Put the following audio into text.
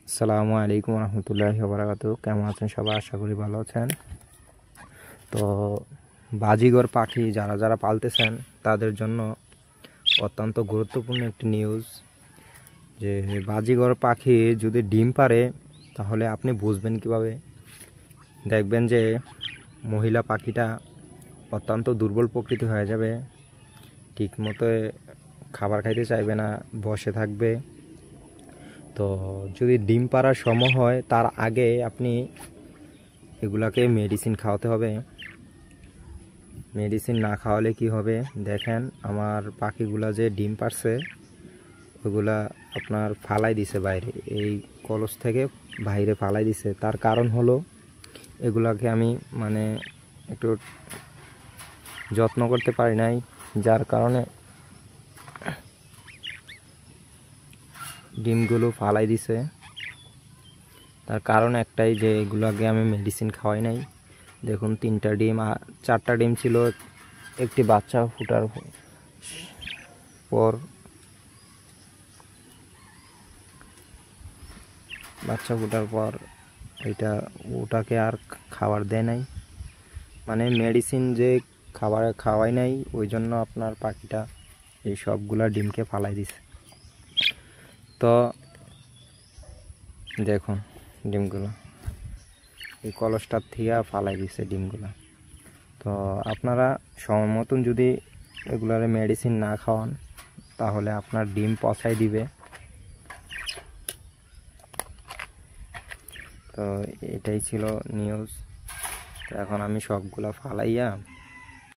আসসালামু আলাইকুম রহমতুল্লাহি ওয়া বারাকাতুহু। কেমন আছেন সবাই? আশা করি ভালো আছেন। তো বাজিগর পাখি যারা যারা পালতেছেন তাদের জন্য অত্যন্ত গুরুত্বপূর্ণ একটি নিউজ, যে বাজিগর পাখি যদি ডিম পারে তাহলে আপনি বুঝবেন কিভাবে? দেখবেন যে মহিলা পাখিটা অত্যন্ত দুর্বল প্রকৃতি হয়ে যাবে, ঠিকমতো খাবার খাইতে চাইবে না, বসে থাকবে। তো যদি ডিম পাড়ার সময় হয় তার আগে আপনি এগুলাকে মেডিসিন খাওয়াতে হবে। মেডিসিন না খাওয়ালে কি হবে, দেখেন আমার পাখিগুলা যে ডিম পারছে ওগুলা আপনার ফালাই দিছে বাইরে, এই কলস থেকে বাইরে ফালাই দিছে। তার কারণ হলো এগুলাকে আমি একটু যত্ন করতে পারি নাই, যার কারণে ডিমগুলো ফালাই দিছে। তার কারণ একটাই, যে এগুলোকে আমি মেডিসিন খাওয়াই নাই। দেখুন 3টা ডিম, 4টা ডিম ছিল। একটি বাচ্চা ফুটার পর ওটাকে আর খাবার দেয় নাই, মেডিসিন যে খাবারে খাওয়াই নাই, ওই জন্য আপনার পাখিটা এই সবগুলা ডিমকে ফালাই দিছে। তো দেখুন ডিমগুলো এই কলসটার থেকে ফালাই দিছে ডিমগুলো। তো আপনারা সময় মতন যদি এগুলার মেডিসিন না খাওয়ান তাহলে আপনার ডিম পচাই দিবে। তো এটাই ছিল নিউজ। তো এখন আমি সবগুলা ফালাইয়া